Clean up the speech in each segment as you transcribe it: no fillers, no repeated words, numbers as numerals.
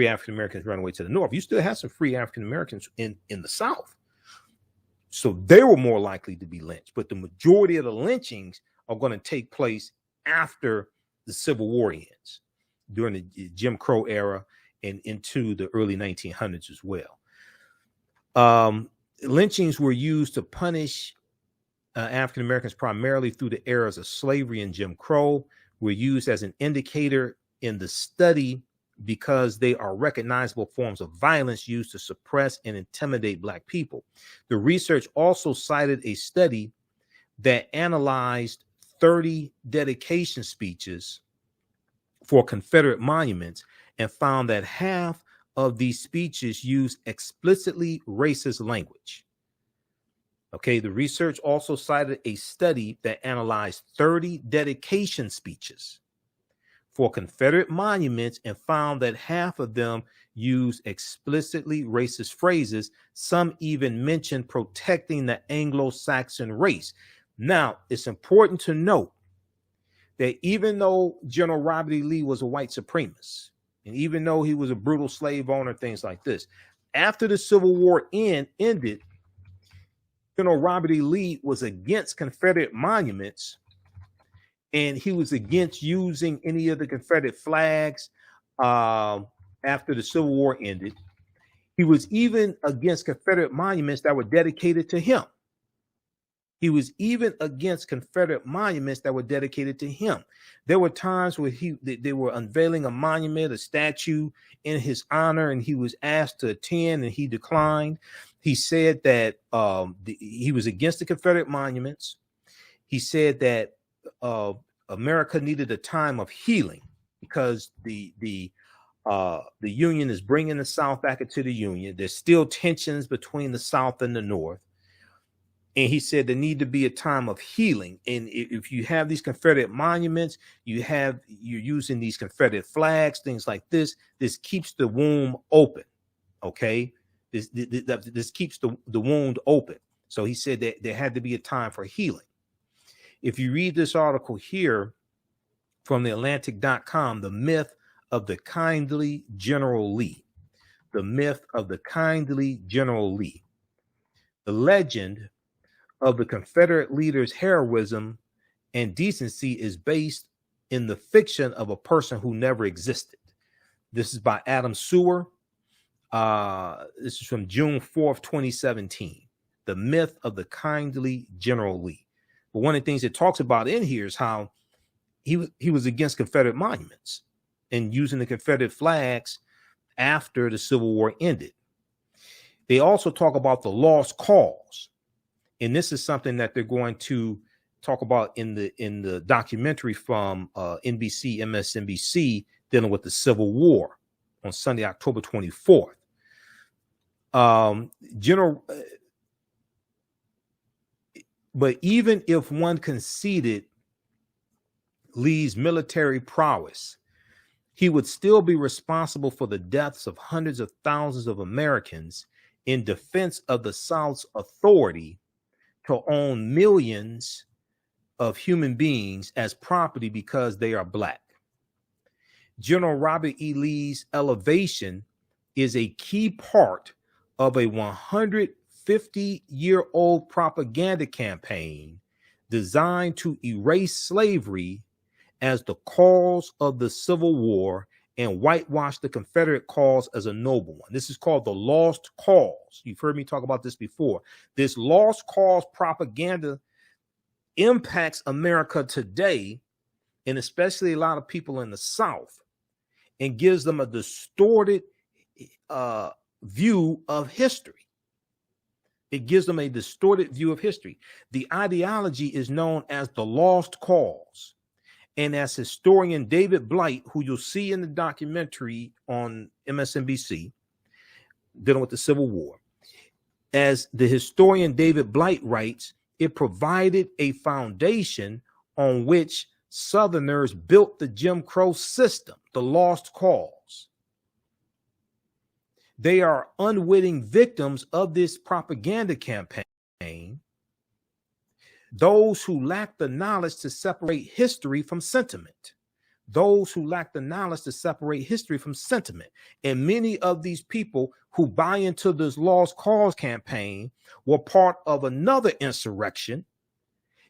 African Americans run away to the North. You still have some free African Americans in the South. So they were more likely to be lynched. But the majority of the lynchings are going to take place after the Civil War ends, during the Jim Crow era and into the early 1900s as well. Lynchings were used to punish African Americans primarily through the eras of slavery and Jim Crow, were used as an indicator in the study because they are recognizable forms of violence used to suppress and intimidate Black people. The research also cited a study that analyzed 30 dedication speeches for Confederate monuments and found that half of these speeches use explicitly racist language. Okay, the research also cited a study that analyzed 30 dedication speeches for Confederate monuments and found that half of them use explicitly racist phrases. Some even mentioned protecting the Anglo-Saxon race. Now, it's important to note that even though General Robert E. Lee was a white supremacist, and even though he was a brutal slave owner, things like this, after the Civil War ended, General Robert E. Lee was against Confederate monuments, and he was against using any of the Confederate flags after the Civil War ended. He was even against Confederate monuments that were dedicated to him. He was even against Confederate monuments that were dedicated to him. There were times where they were unveiling a monument, a statue in his honor, and he was asked to attend, and he declined. He said that he was against the Confederate monuments. He said that America needed a time of healing because the Union is bringing the South back into the Union. There's still tensions between the South and the North. And he said there need to be a time of healing. And if you have these Confederate monuments, you're using these Confederate flags, things like this keeps the womb open. Okay. This keeps the wound open. So he said that there had to be a time for healing. If you read this article here from the Atlantic.com, the myth of the kindly General Lee, the myth of the kindly General Lee, the legend of the Confederate leader's heroism and decency is based in the fiction of a person who never existed. This is by Adam Sewer. This is from June 4th, 2017. The myth of the kindly General Lee. But one of the things it talks about in here is how he was against Confederate monuments and using the Confederate flags after the Civil War ended. They also talk about the lost cause. And this is something that they're going to talk about in the documentary from NBC, MSNBC, dealing with the Civil War on Sunday, October 24th. But even if one conceded Lee's military prowess, he would still be responsible for the deaths of hundreds of thousands of Americans in defense of the South's authority to own millions of human beings as property because they are Black. General Robert E. Lee's elevation is a key part of a 150-year-old propaganda campaign designed to erase slavery as the cause of the Civil War and whitewash the Confederate cause as a noble one. This is called the lost cause. You've heard me talk about this before. This lost cause propaganda impacts America today, and especially a lot of people in the South, and gives them a distorted view of history. It gives them a distorted view of history. The ideology is known as the lost cause. And as historian David Blight, who you'll see in the documentary on MSNBC, dealing with the Civil War, as the historian David Blight writes, it provided a foundation on which Southerners built the Jim Crow system, the lost cause. They are unwitting victims of this propaganda campaign, those who lack the knowledge to separate history from sentiment, those who lack the knowledge to separate history from sentiment. And many of these people who buy into this Lost Cause campaign were part of another insurrection,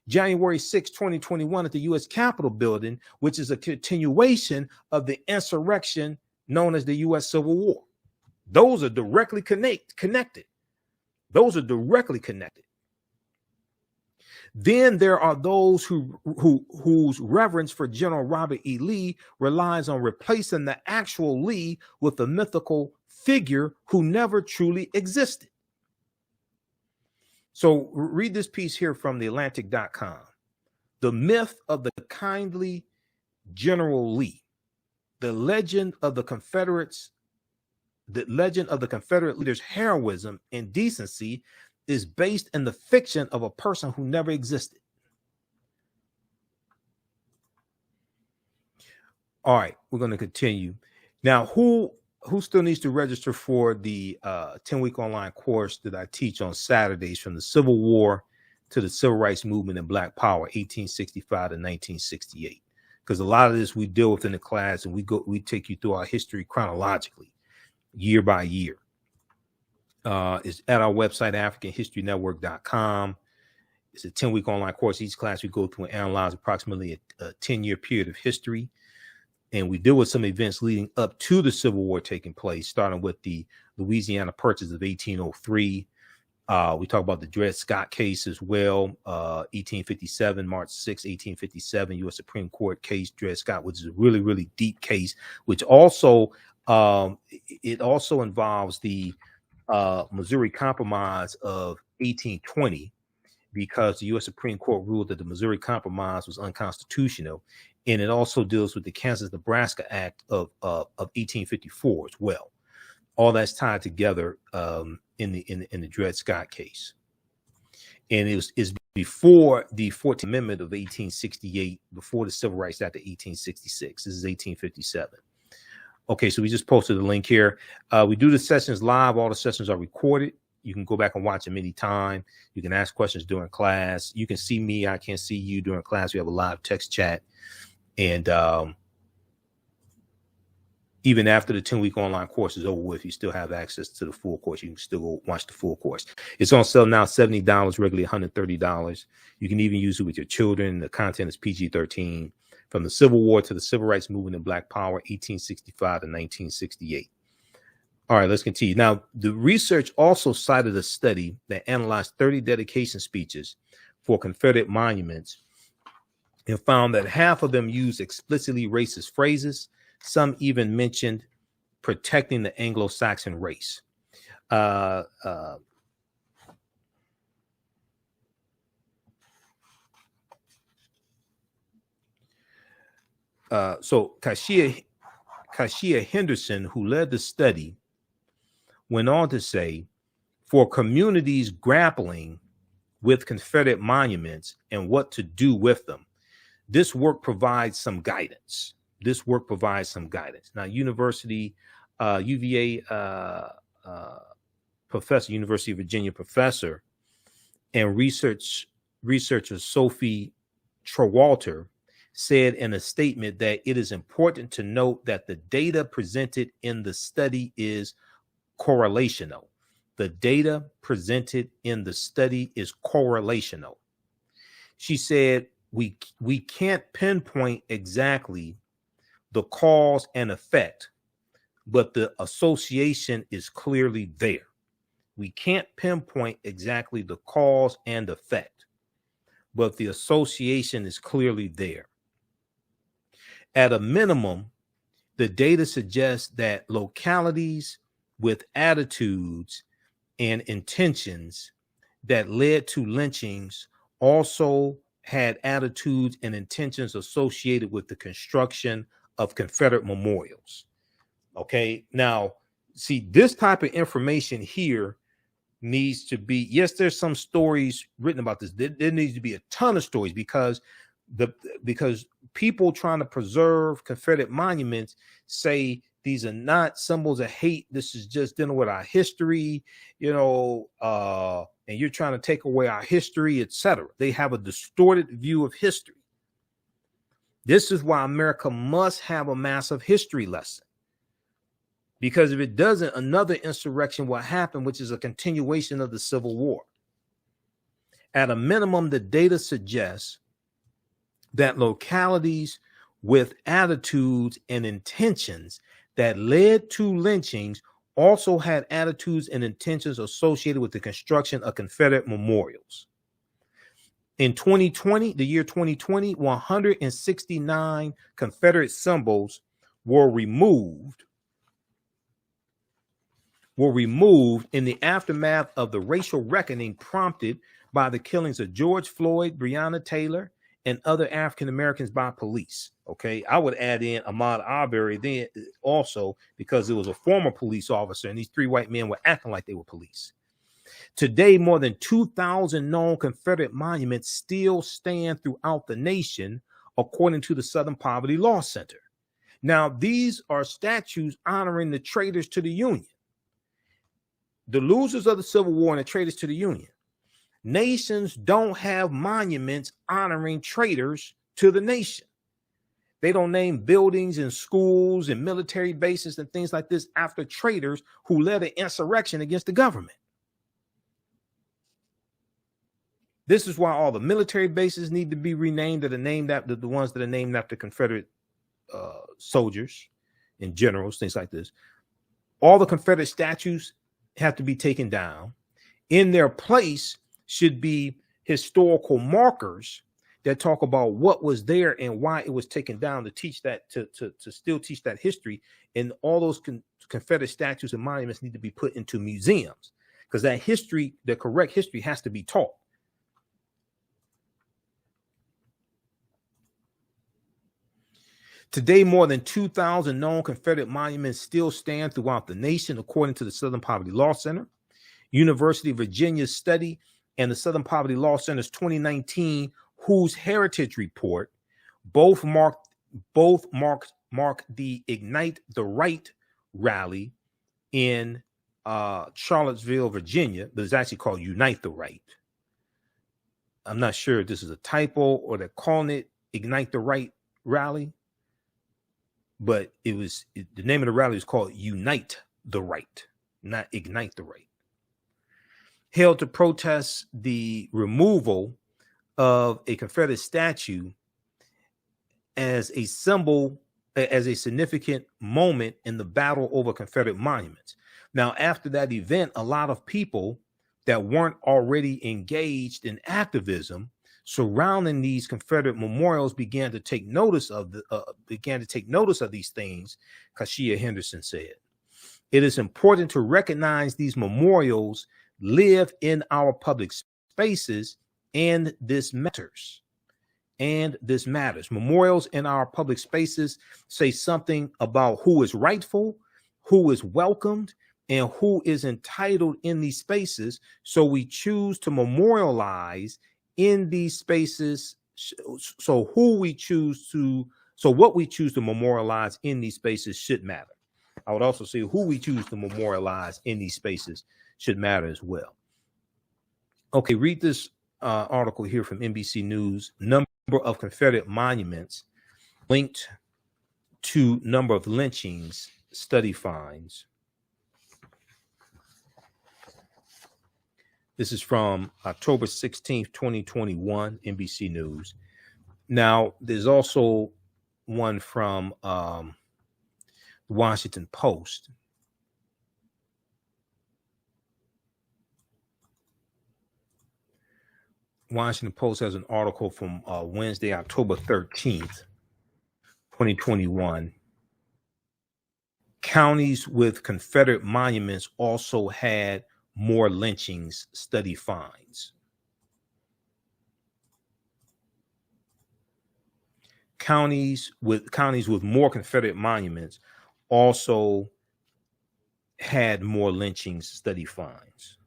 January 6, 2021, at the U.S. Capitol building, which is a continuation of the insurrection known as the U.S. Civil War. Those are directly connected. Those are directly connected. Then there are those whose reverence for General Robert E. Lee relies on replacing the actual Lee with a mythical figure who never truly existed. So read this piece here from theatlantic.com. The myth of the kindly General Lee, the legend of the Confederate leader's heroism and decency is based in the fiction of a person who never existed. All right, we're going to continue. Now, who still needs to register for the 10-week online course that I teach on Saturdays from the Civil War to the Civil Rights Movement and Black Power, 1865 to 1968? Because a lot of this we deal with in the class, and we take you through our history chronologically, year by year. It's at our website, AfricanHistoryNetwork.com. It's a 10-week online course. Each class we go through and analyze approximately a 10-year period of history. And we deal with some events leading up to the Civil War taking place, starting with the Louisiana Purchase of 1803. We talk about the Dred Scott case as well, 1857, March 6, 1857, U.S. Supreme Court case, Dred Scott, which is a really, really deep case, which also, it also involves the Missouri Compromise of 1820, because the U.S. Supreme Court ruled that the Missouri Compromise was unconstitutional, and it also deals with the Kansas-Nebraska Act of 1854 as well. All that's tied together in the Dred Scott case, and is before the 14th Amendment of 1868, before the Civil Rights Act of 1866. This is 1857. Okay, so we just posted the link here. We do the sessions live. All the sessions are recorded. You can go back and watch them anytime. You can ask questions during class. You can see me. I can't see you during class. We have a live text chat. And even after the 10-week online course is over with, you still have access to the full course. You can still go watch the full course. It's on sale now, $70, regularly $130. You can even use it with your children. The content is PG-13. From the Civil War to the Civil Rights Movement and Black Power, 1865 to 1968. All right, let's continue. Now, the research also cited a study that analyzed 30 dedication speeches for Confederate monuments and found that half of them used explicitly racist phrases. Some even mentioned protecting the Anglo-Saxon race. So Kashia Henderson, who led the study, went on to say, for communities grappling with Confederate monuments and what to do with them, this work provides some guidance. Now, UVA professor, University of Virginia professor, and researcher Sophie Trewalter said in a statement that it is important to note that the data presented in the study is correlational. The data presented in the study is correlational. She said, we can't pinpoint exactly the cause and effect, but the association is clearly there. We can't pinpoint exactly the cause and effect, but the association is clearly there. At a minimum, the data suggests that localities with attitudes and intentions that led to lynchings also had attitudes and intentions associated with the construction of Confederate memorials. Okay, now, see, this type of information here needs to be, yes, there's some stories written about this. There needs to be a ton of stories because people trying to preserve Confederate monuments say these are not symbols of hate. This is just dealing with our history, and you're trying to take away our history, etc. They have a distorted view of history. This is why America must have a massive history lesson. Because if it doesn't, another insurrection will happen, which is a continuation of the Civil War. At a minimum, the data suggests that localities with attitudes and intentions that led to lynchings also had attitudes and intentions associated with the construction of Confederate memorials. In 2020, the year 2020, 169 Confederate symbols were removed in the aftermath of the racial reckoning prompted by the killings of George Floyd, Breonna Taylor, and other African Americans by police. Okay, I would add in Ahmaud Arbery then also, because it was a former police officer, and these three white men were acting like they were police. Today, more than 2,000 known Confederate monuments still stand throughout the nation, according to the Southern Poverty Law Center. Now, these are statues honoring the traitors to the Union, the losers of the Civil War and the traitors to the Union. Nations don't have monuments honoring traitors to the nation. They don't name buildings and schools and military bases and things like this after traitors who led an insurrection against the government. This is why all the military bases need to be renamed, that are named after the ones that are named after Confederate soldiers and generals, things like this. All the Confederate statues have to be taken down. In their place should be historical markers that talk about what was there and why it was taken down, to teach that, to still teach that history. And all those Confederate statues and monuments need to be put into museums, because that history, the correct history, has to be taught. Today, more than 2,000 known Confederate monuments still stand throughout the nation, according to the Southern Poverty Law Center, University of Virginia's study, and the Southern Poverty Law Center's 2019 Whose Heritage Report. Both mark the Ignite the Right rally in Charlottesville, Virginia, but it's actually called Unite the Right. I'm not sure if this is a typo or they're calling it Ignite the Right rally, but the name of the rally is called Unite the Right, not Ignite the Right. Held to protest the removal of a Confederate statue as a symbol, as a significant moment in the battle over Confederate monuments. Now, after that event, a lot of people that weren't already engaged in activism surrounding these Confederate memorials began to take notice of these things. Kashia Henderson said, "It is important to recognize these memorials live in our public spaces, and this matters. Memorials in our public spaces say something about who is rightful, who is welcomed, and who is entitled in these spaces. So we choose to memorialize in these spaces. So what we choose to memorialize in these spaces should matter." I would also say who we choose to memorialize in these spaces should matter as well. Okay, read this article here from NBC News. Number of Confederate monuments linked to number of lynchings, study finds. This is from October 16th, 2021, NBC News. Now, there's also one from the Washington Post. Washington Post has an article from Wednesday, October 13th, 2021. Counties with Confederate monuments also had more lynchings, study finds. Counties with more Confederate monuments also had more lynchings, study finds.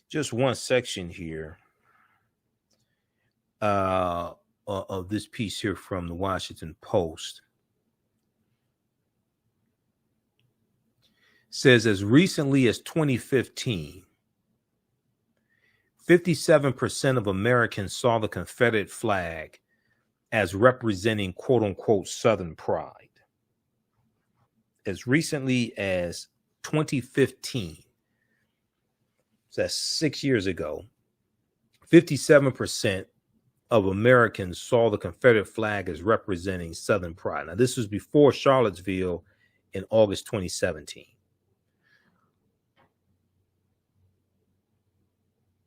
Just one section here of this piece here from the Washington Post. Says as recently as 2015, 57% of Americans saw the Confederate flag as representing quote unquote Southern pride. As recently as 2015, so that's 6 years ago, 57% of Americans saw the Confederate flag as representing Southern pride. Now, this was before Charlottesville in August 2017.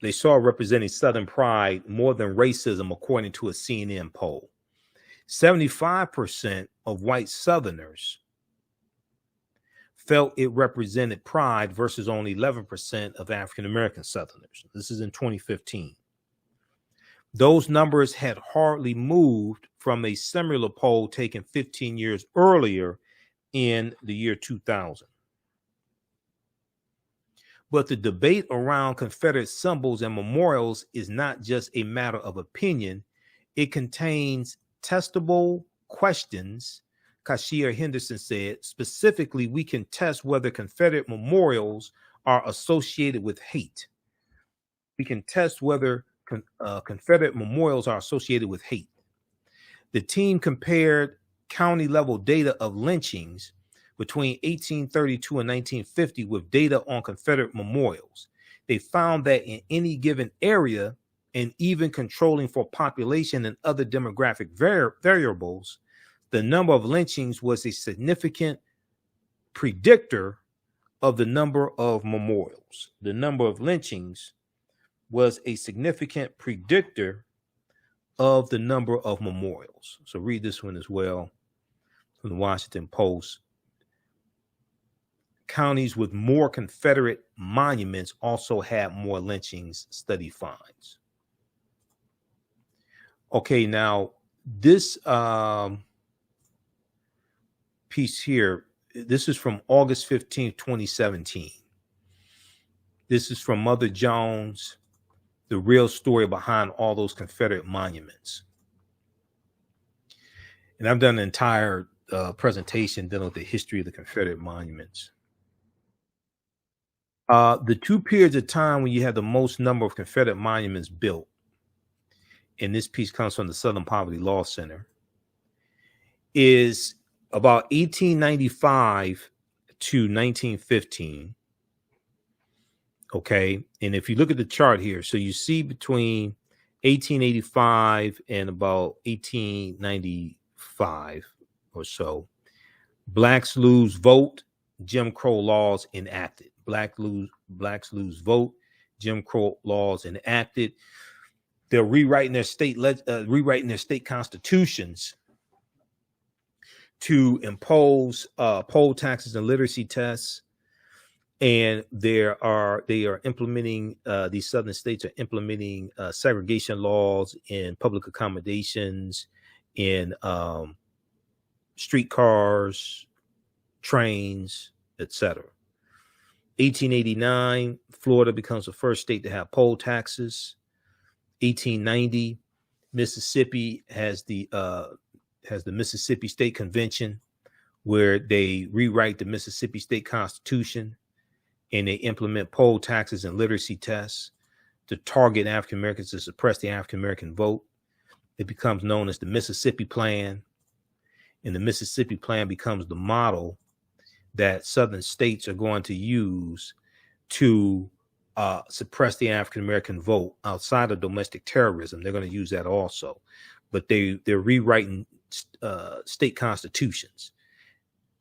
They saw representing Southern pride more than racism, according to a CNN poll. 75% of white Southerners felt it represented pride versus only 11% of African American Southerners. This is in 2015. Those numbers had hardly moved from a similar poll taken 15 years earlier in the year 2000. But the debate around Confederate symbols and memorials is not just a matter of opinion. It contains testable questions. Kashia Henderson said, specifically, we can test whether Confederate memorials are associated with hate. We can test whether Confederate memorials are associated with hate. The team compared county level data of lynchings between 1832 and 1950 with data on Confederate memorials. They found that in any given area, and even controlling for population and other demographic variables, the number of lynchings was a significant predictor of the number of memorials. The number of lynchings was a significant predictor of the number of memorials. So read this one as well from the Washington Post. Counties with more Confederate monuments also had more lynchings, study finds. Okay, now this piece here, this is from August 15th, 2017. This is from Mother Jones, the real story behind all those Confederate monuments. And I've done an entire presentation dealing with the history of the Confederate monuments. The two periods of time when you had the most number of Confederate monuments built, and this piece comes from the Southern Poverty Law Center, is about 1895 to 1915. Okay. And if you look at the chart here, so you see between 1885 and about 1895 or so, blacks lose vote, Jim Crow laws enacted. Blacks lose vote, Jim Crow laws enacted. They're rewriting their state constitutions to impose poll taxes and literacy tests, and they are implementing, these southern states are implementing segregation laws in public accommodations, in streetcars, trains, etc. 1889, Florida becomes the first state to have poll taxes. 1890, Mississippi has the Mississippi State Convention, where they rewrite the Mississippi State Constitution and they implement poll taxes and literacy tests to target African Americans, to suppress the African American vote. It becomes known as the Mississippi Plan, and the Mississippi Plan becomes the model that southern states are going to use to suppress the African American vote outside of domestic terrorism. They're going to use that also, but they're rewriting state constitutions,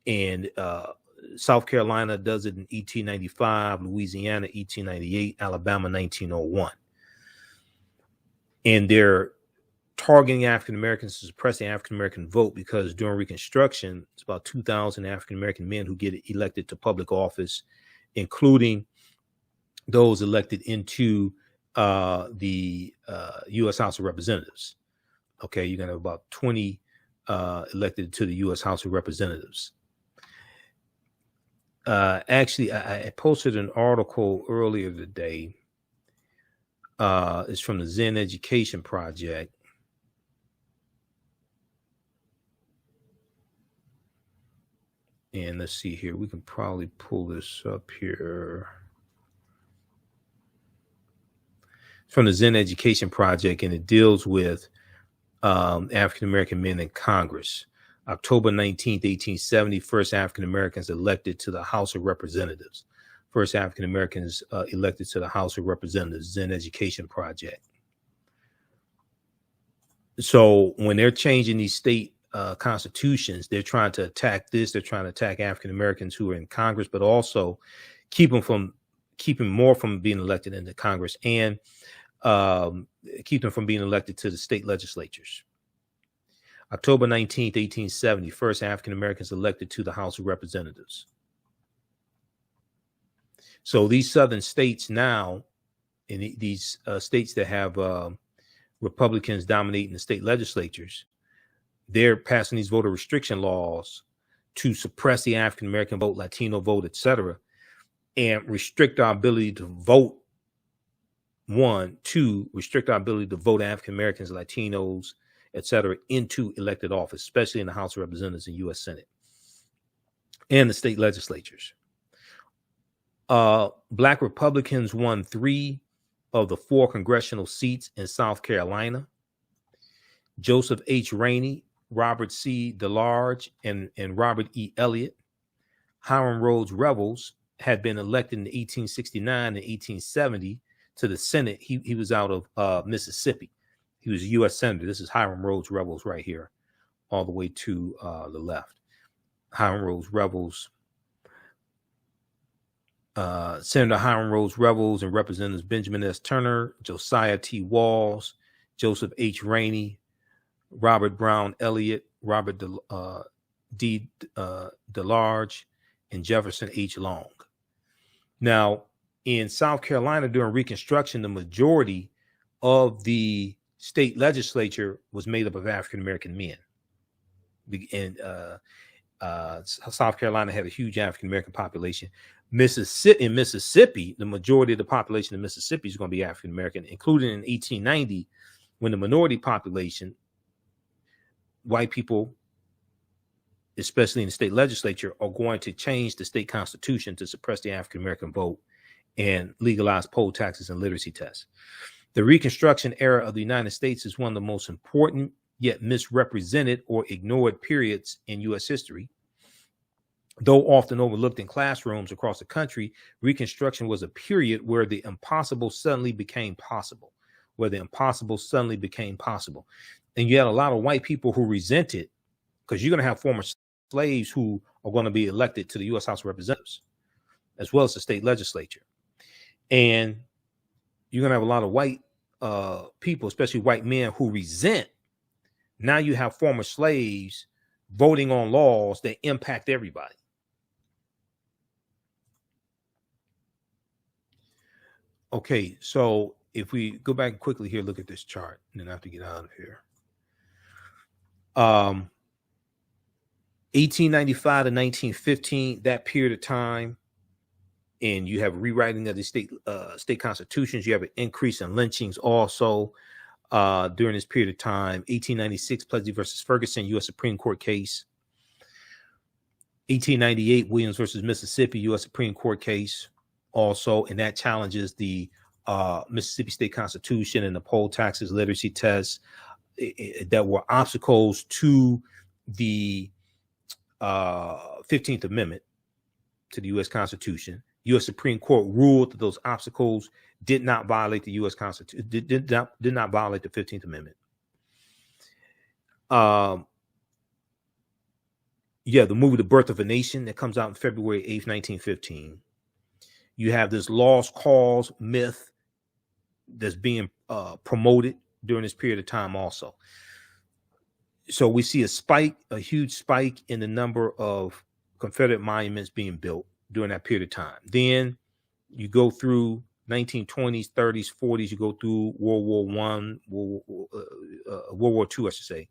and South Carolina does it in 1895, Louisiana 1898, Alabama 1901, and they're targeting African Americans to suppress the African American vote because during Reconstruction, it's about 2,000 African American men who get elected to public office, including those elected into the U.S. House of Representatives. Okay, you're going to have about 20 elected to the U.S. House of Representatives. Actually, I posted an article earlier today. It's from the Zen Education Project. And let's see here. We can probably pull this up here. from the Zen Education Project, and it deals with African-American men in Congress. October 19th, 1870, first African-Americans elected to the House of Representatives. First African-Americans elected to the House of Representatives, Zen Education Project. So when they're changing these state constitutions, they're trying to attack this. They're trying to attack African-Americans who are in Congress, but also keep more from being elected into Congress, and keep them from being elected to the state legislatures. October 19th, 1870, first African-Americans elected to the House of Representatives. So these southern states now, in these states that have Republicans dominating the state legislatures, they're passing these voter restriction laws to suppress the African-American vote, Latino vote, etc., and restrict our ability to vote. One, two, restrict our ability to vote African-Americans, Latinos, etc., into elected office, especially in the House of Representatives and U.S. Senate and the state legislatures. Black Republicans won 3 of the 4 congressional seats in South Carolina. Joseph H. Rainey, Robert C. DeLarge, and Robert E. Elliott. Hiram Rhodes Revels had been elected in 1869 and 1870 to the Senate. He was out of Mississippi. He was a U.S. Senator. This is Hiram Rhodes Revels right here, all the way to the left. Hiram Rhodes Revels. Senator Hiram Rhodes Revels and Representatives Benjamin S. Turner, Josiah T. Walls, Joseph H. Rainey, Robert Brown Elliott, Robert D. DeLarge, and Jefferson H. Long. Now, in South Carolina during Reconstruction, the majority of the state legislature was made up of African-American men. And South Carolina had a huge African-American population. In Mississippi, the majority of the population in Mississippi is going to be African-American, including in 1890, when the minority population, white people, especially in the state legislature, are going to change the state constitution to suppress the African-American vote and legalize poll taxes and literacy tests. The Reconstruction era of the United States is one of the most important yet misrepresented or ignored periods in U.S. history. Though often overlooked in classrooms across the country, Reconstruction was a period where the impossible suddenly became possible, And you had a lot of white people who resented, because you're going to have former slaves who are going to be elected to the U.S. House of Representatives, as well as the state legislature. And you're going to have a lot of white people, especially white men, who resent. Now you have former slaves voting on laws that impact everybody. Okay, so if we go back quickly here, look at this chart, and then I have to get out of here. 1895 to 1915, that period of time, and you have rewriting of the state constitutions. You have an increase in lynchings also during this period of time. 1896, Plessy versus Ferguson, U.S. Supreme Court case. 1898, Williams versus Mississippi, U.S. Supreme Court case also, and that challenges the Mississippi State Constitution and the poll taxes, literacy tests that were obstacles to the 15th Amendment to the U.S. Constitution. U.S. Supreme Court ruled that those obstacles did not violate the U.S. Constitution, did not violate the 15th Amendment. The movie The Birth of a Nation that comes out on February 8th, 1915. You have this lost cause myth that's being promoted during this period of time also. So we see a huge spike in the number of Confederate monuments being built during that period of time. Then you go through 1920s, 30s, 40s, you go through World War I, World War II, I should say.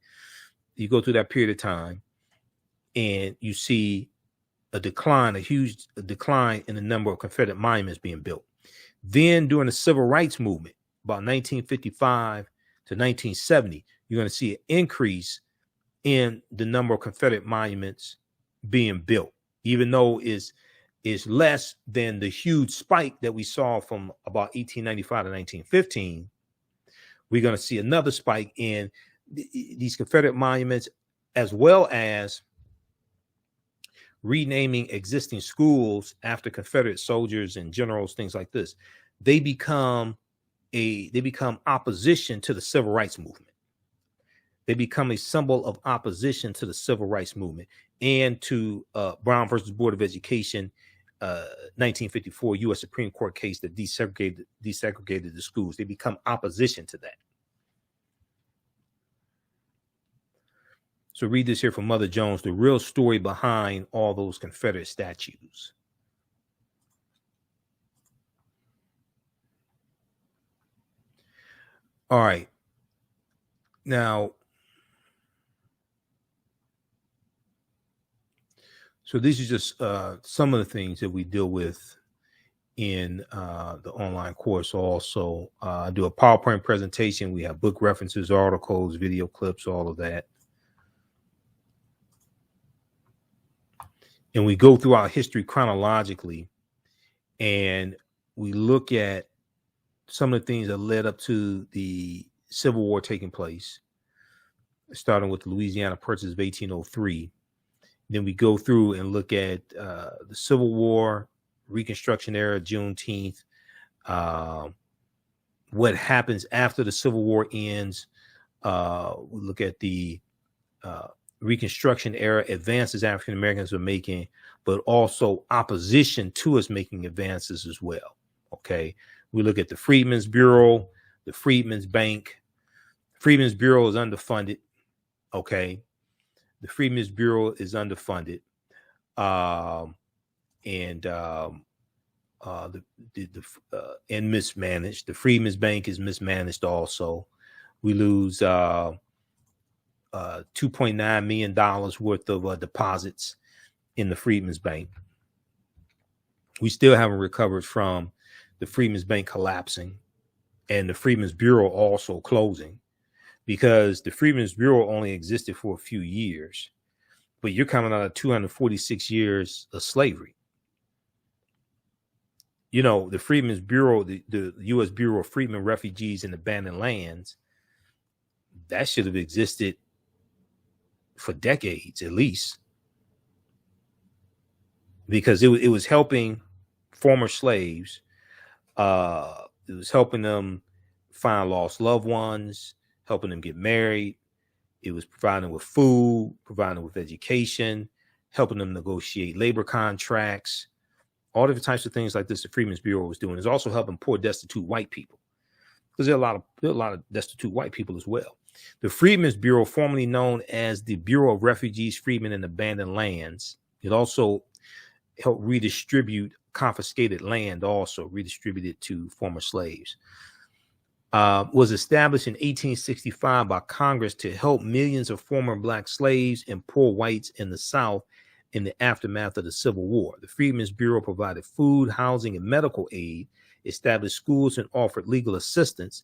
You go through that period of time and you see a huge decline in the number of Confederate monuments being built. Then during the Civil Rights Movement, about 1955 to 1970, you're going to see an increase in the number of Confederate monuments being built, even though it's is less than the huge spike that we saw from about 1895 to 1915, we're going to see another spike in these Confederate monuments, as well as renaming existing schools after Confederate soldiers and generals, things like this. They become opposition to the civil rights movement. They become a symbol of opposition to the civil rights movement and to Brown versus Board of Education, 1954 U.S. Supreme Court case that desegregated the schools. They become opposition to that. So read this here from Mother Jones, the real story behind all those Confederate statues. All right. Now, so these are just some of the things that we deal with in the online course. Also, I do a PowerPoint presentation. We have book references, articles, video clips, all of that. And we go through our history chronologically, and we look at some of the things that led up to the Civil War taking place, starting with the Louisiana Purchase of 1803. Then we go through and look at the Civil War, Reconstruction era, Juneteenth, what happens after the Civil War ends. We look at the Reconstruction era, advances African Americans were making, but also opposition to us making advances as well. Okay. We look at the Freedmen's Bureau, the Freedmen's Bank. Freedmen's Bureau is underfunded. Okay. The Freedmen's Bureau is underfunded. And mismanaged. The Freedmen's Bank is mismanaged also. We lose $2.9 million worth of deposits in the Freedmen's Bank. We still haven't recovered from the Freedmen's Bank collapsing and the Freedmen's Bureau also closing, because the Freedmen's Bureau only existed for a few years, but you're coming out of 246 years of slavery. You know, the Freedmen's Bureau, the U.S. Bureau of Freedmen, Refugees, and Abandoned Lands, that should have existed for decades at least, because it was helping former slaves. It was helping them find lost loved ones, helping them get married. It was providing them with food, providing them with education, helping them negotiate labor contracts, all different types of things like this. The Freedmen's Bureau was doing. It's also helping poor, destitute white people, because there are a lot of destitute white people as well. The Freedmen's Bureau, formerly known as the Bureau of Refugees, Freedmen, and Abandoned Lands, it also helped redistribute confiscated land, also redistributed to former slaves. Was established in 1865 by Congress to help millions of former Black slaves and poor whites in the South in the aftermath of the Civil War. The Freedmen's Bureau provided food, housing, and medical aid, established schools, and offered legal assistance.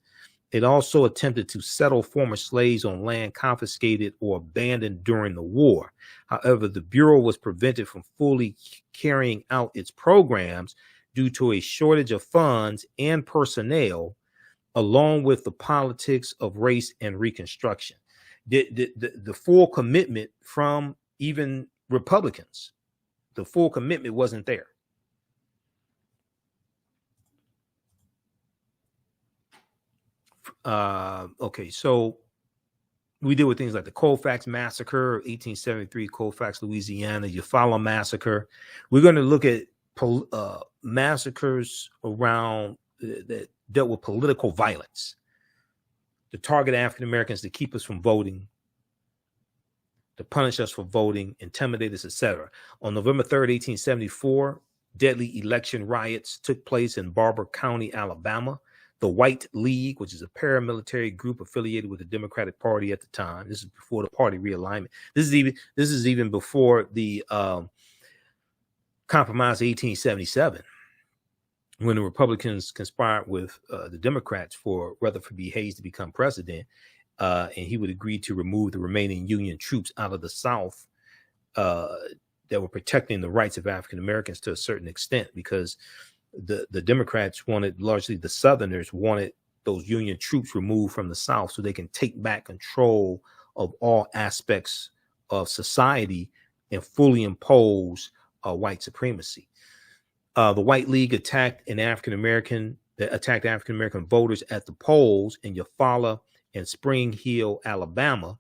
It also attempted to settle former slaves on land confiscated or abandoned during the war. However, the Bureau was prevented from fully carrying out its programs due to a shortage of funds and personnel, along with the politics of race and Reconstruction. The full commitment from even Republicans, the full commitment wasn't there. Okay, so we deal with things like the Colfax Massacre, 1873, Colfax, Louisiana, Eufaula Massacre. We're going to look at massacres around that dealt with political violence to target African Americans, to keep us from voting, to punish us for voting, intimidate us, etc. On November 3rd, 1874, deadly election riots took place in Barber County, Alabama. The White League, which is a paramilitary group affiliated with the Democratic Party at the time. This is before the party realignment. This is even before the Compromise of 1877, when the Republicans conspired with the Democrats for Rutherford B. Hayes to become president, and he would agree to remove the remaining Union troops out of the South that were protecting the rights of African Americans to a certain extent, because the Democrats wanted, largely the Southerners wanted, those Union troops removed from the South so they can take back control of all aspects of society and fully impose white supremacy. The White League attacked African American voters at the polls in Eufaula and Spring Hill, Alabama.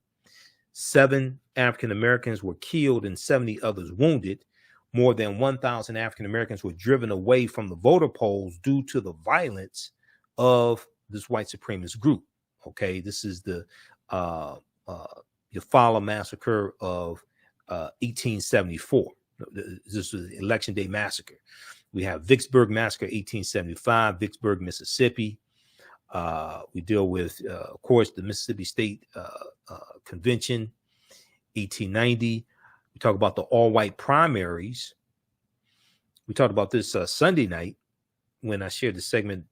7 African Americans were killed and 70 others wounded. More than 1,000 African Americans were driven away from the voter polls due to the violence of this white supremacist group. Okay, this is the Eufaula massacre of 1874. This was the Election Day massacre. We have Vicksburg massacre, 1875, Vicksburg, Mississippi. We deal with, of course, the Mississippi State Convention, 1890. We talk about the all-white primaries. We talked about this Sunday night when I shared the segment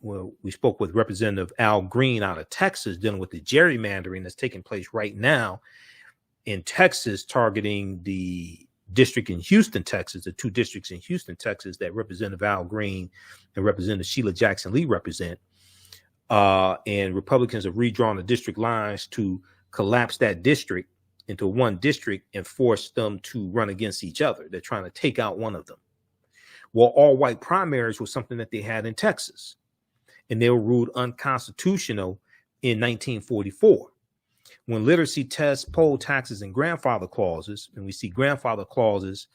where we spoke with Representative Al Green out of Texas, dealing with the gerrymandering that's taking place right now in Texas, targeting the district in Houston, Texas, the 2 districts in Houston, Texas, that Representative Al Green and Representative Sheila Jackson Lee represent. And Republicans have redrawn the district lines to collapse that district into one district and force them to run against each other. They're trying to take out one of them. Well, all white primaries was something that they had in Texas, and they were ruled unconstitutional in 1944. When literacy tests, poll taxes, and grandfather clauses, and we see grandfather clauses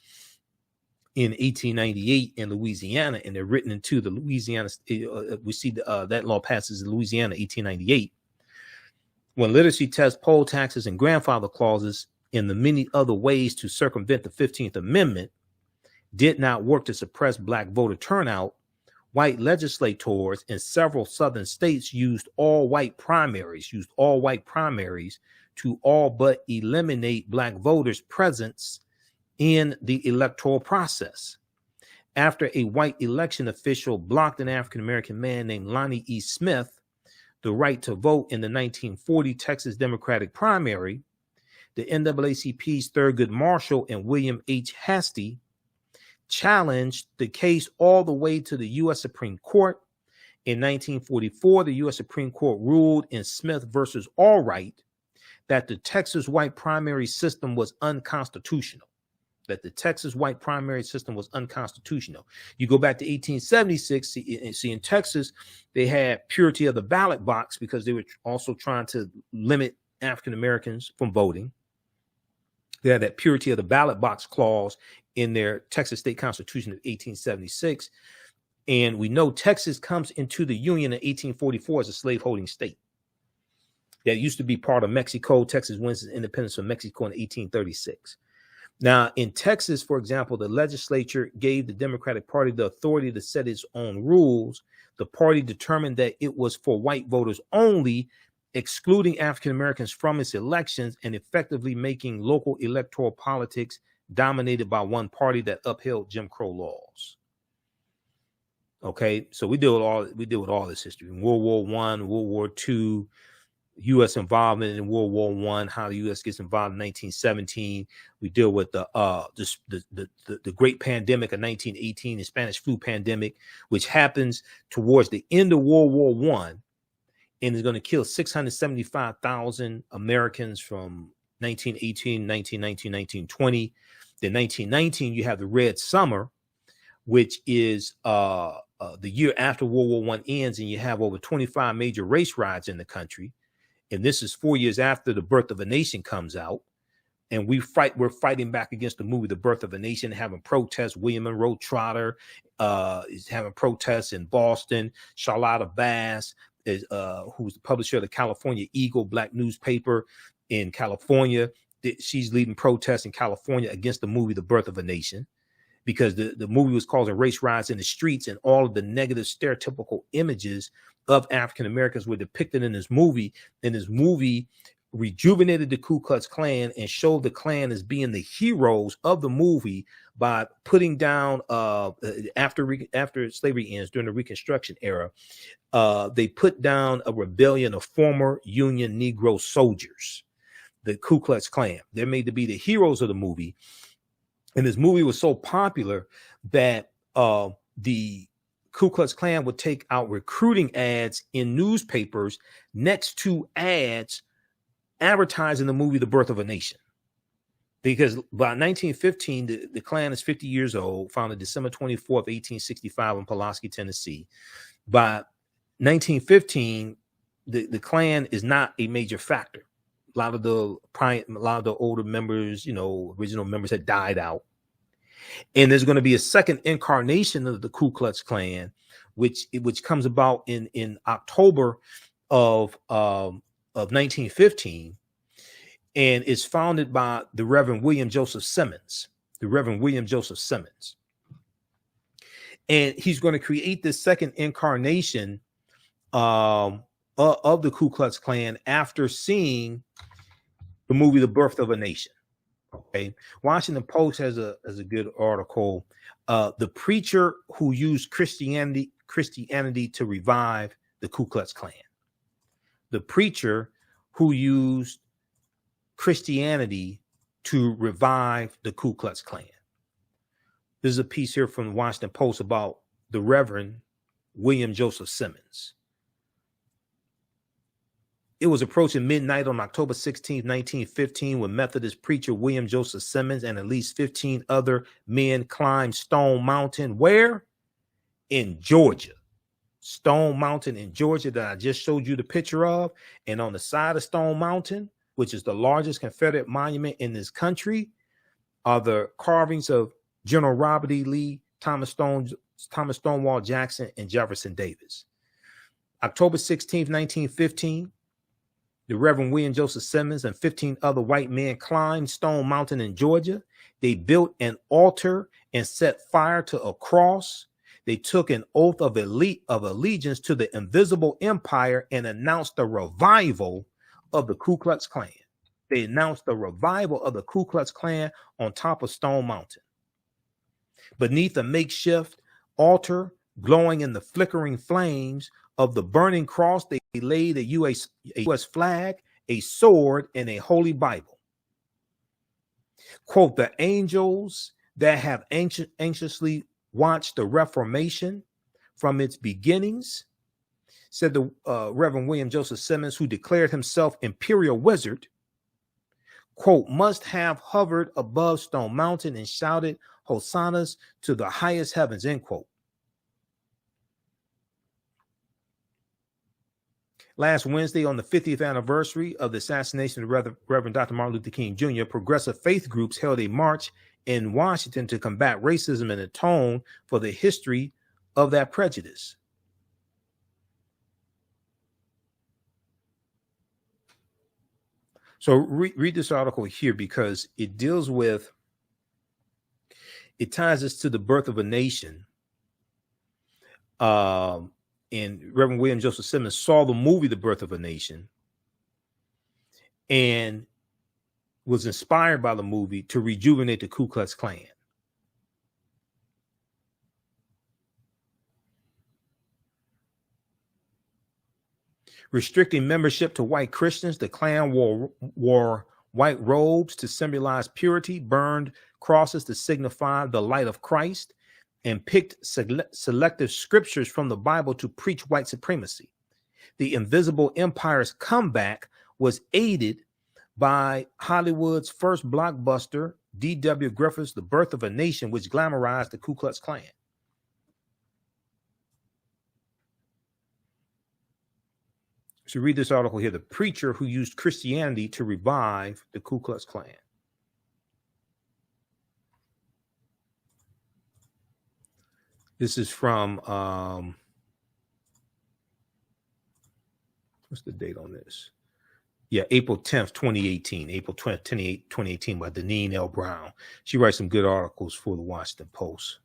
in 1898 in Louisiana, and they're written into the Louisiana, we see that law passes in Louisiana, 1898. When literacy tests, poll taxes, and grandfather clauses, and the many other ways to circumvent the 15th Amendment did not work to suppress black voter turnout, white legislators in several southern states used all white primaries to all but eliminate black voters' presence in the electoral process. After a white election official blocked an African-American man named Lonnie E. Smith the right to vote in the 1940 Texas Democratic primary, the NAACP's Thurgood Marshall and William H. Hastie challenged the case all the way to the U.S. Supreme Court. In 1944, the U.S. Supreme Court ruled in Smith versus Allwright that the Texas white primary system was unconstitutional. You go back to 1876, see in Texas, they had purity of the ballot box because they were also trying to limit African Americans from voting. They had that purity of the ballot box clause in their Texas state constitution of 1876. And we know Texas comes into the Union in 1844 as a slaveholding state. That used to be part of Mexico. Texas wins its independence from Mexico in 1836. Now, in Texas, for example, the legislature gave the Democratic Party the authority to set its own rules. The party determined that it was for white voters only, excluding African Americans from its elections and effectively making local electoral politics dominated by one party that upheld Jim Crow laws. Okay, so we deal with all this history. In World War I, World War II, U.S. involvement in World War I, how the U.S. gets involved in 1917. We deal with the Great Pandemic of 1918, the Spanish flu pandemic, which happens towards the end of World War I, and is going to kill 675,000 Americans from 1918, 1919, 1920. Then 1919, you have the Red Summer, which is the year after World War I ends, and you have over 25 major race riots in the country. And this is 4 years after The Birth of a Nation comes out. And we're fighting back against the movie The Birth of a Nation, having protests. William Monroe Trotter is having protests in Boston. Charlotta Bass, who's the publisher of the California Eagle, black newspaper in California. She's leading protests in California against the movie The Birth of a Nation, because the movie was causing race riots in the streets, and all of the negative stereotypical images of African Americans were depicted in this movie. And this movie rejuvenated the Ku Klux Klan and showed the Klan as being the heroes of the movie by putting down after slavery ends during the Reconstruction era, they put down a rebellion of former Union Negro soldiers the Ku Klux Klan. They're made to be the heroes of the movie. And this movie was so popular that the Ku Klux Klan would take out recruiting ads in newspapers next to ads advertising the movie The Birth of a Nation. Because by 1915, the Klan is 50 years old, founded December 24th, 1865 in Pulaski, Tennessee. By 1915, the Klan is not a major factor. A lot of the older members, original members had died out. And there's going to be a second incarnation of the Ku Klux Klan, which comes about in October of 1915. And it's founded by the Reverend William Joseph Simmons. And he's going to create this second incarnation of the Ku Klux Klan after seeing the movie The Birth of a Nation. Okay, Washington Post has a good article. The preacher who used Christianity to revive the Ku Klux Klan. The preacher who used Christianity to revive the Ku Klux Klan. This is a piece here from the Washington Post about the Reverend William Joseph Simmons. It was approaching midnight on October 16, 1915, when Methodist preacher William Joseph Simmons and at least 15 other men climbed Stone Mountain. Where? In Georgia. Stone Mountain in Georgia that I just showed you the picture of. And on the side of Stone Mountain, which is the largest Confederate monument in this country, are the carvings of General Robert E. Lee, Thomas Stonewall Jackson, and Jefferson Davis. October 16, 1915, the Reverend William Joseph Simmons and 15 other white men climbed Stone Mountain in Georgia. They built an altar and set fire to a cross. They took an oath of allegiance to the invisible empire and announced the revival of the Ku Klux Klan. They announced the revival of the Ku Klux Klan on top of Stone Mountain. Beneath a makeshift altar, glowing in the flickering flames of the burning cross, they laid a U.S. flag, a sword, and a holy Bible. Quote, the angels that have anxiously watched the Reformation from its beginnings, said the Reverend William Joseph Simmons, who declared himself imperial wizard, quote, must have hovered above Stone Mountain and shouted hosannas to the highest heavens, end quote. Last Wednesday, on the 50th anniversary of the assassination of Reverend Dr. Martin Luther King Jr., progressive faith groups held a march in Washington to combat racism and atone for the history of that prejudice. So read this article here because it ties us to the birth of a nation. And Reverend William Joseph Simmons saw the movie The Birth of a Nation and was inspired by the movie to rejuvenate the Ku Klux Klan. Restricting membership to white Christians, the Klan wore white robes to symbolize purity, burned crosses to signify the light of Christ, and picked selective scriptures from the Bible to preach white supremacy. The invisible empire's comeback was aided by Hollywood's first blockbuster, D.W. Griffith's The Birth of a Nation, which glamorized the Ku Klux Klan. So read this article here, the preacher who used Christianity to revive the Ku Klux Klan. This is from, what's the date on this? Yeah, April 10th, 2018. April 20th, 2018 by Deneen L. Brown. She writes some good articles for the Washington Post.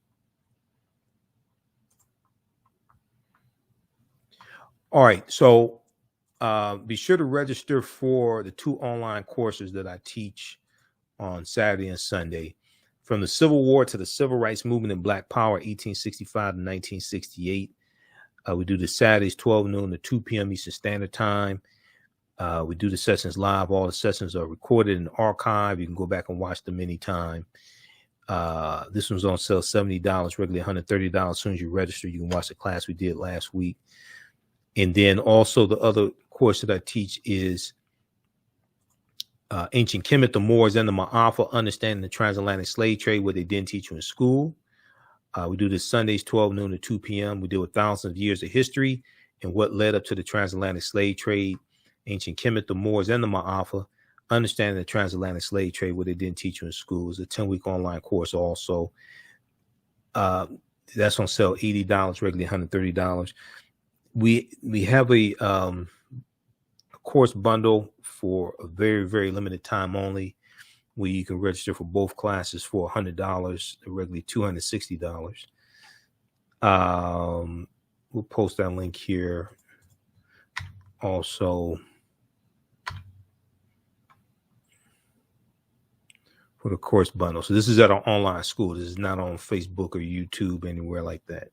All right, so be sure to register for the 2 online courses that I teach on Saturday and Sunday. From the Civil War to the Civil Rights Movement and Black Power, 1865 to 1968. We do the Saturdays, 12 noon to 2 p.m. Eastern Standard Time. We do the sessions live. All the sessions are recorded and archived. You can go back and watch them anytime. This one's on sale $70, regularly $130. As soon as you register, you can watch the class we did last week. And then also the other course that I teach is Ancient Kemet, the Moors, and the Ma'afa, Understanding the Transatlantic Slave Trade, what they didn't teach you in school. We do this Sundays, 12 noon to 2 p.m. We deal with thousands of years of history and what led up to the transatlantic slave trade. Ancient Kemet, the Moors, and the Ma'afa, Understanding the Transatlantic Slave Trade, what they didn't teach you in school. It's a 10-week online course also. That's on sale $80, regularly $130. We have a course bundle for a very, very limited time only, where you can register for both classes for $100, regularly $260. We'll post that link here also for the course bundle. So this is at our online school. This is not on Facebook or YouTube, anywhere like that.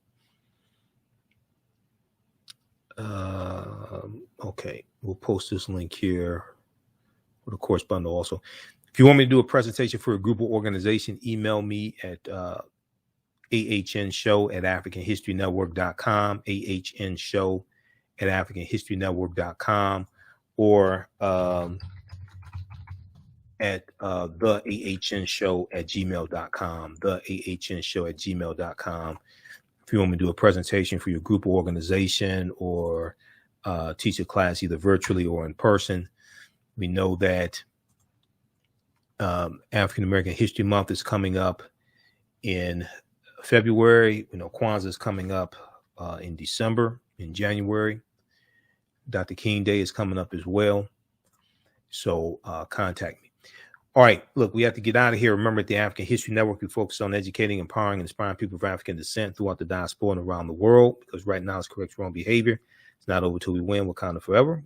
Okay, we'll post this link here for the course bundle also. If you want me to do a presentation for a group or organization, email me at ahnshow@africanhistorynetwork.com, ahnshow@africanhistorynetwork.com, or at the ahnshow@gmail.com, the ahnshow@gmail.com. If you want me to do a presentation for your group or organization, or teach a class either virtually or in person. We know that African American History Month is coming up in February. We know Kwanzaa is coming up in December, in January. Dr. King Day is coming up as well. So contact me. All right, look, we have to get out of here. Remember, at the African History Network, we focus on educating, empowering, and inspiring people of African descent throughout the diaspora and around the world, because right now it's correct wrong behavior. It's not over till we win. Wakanda forever.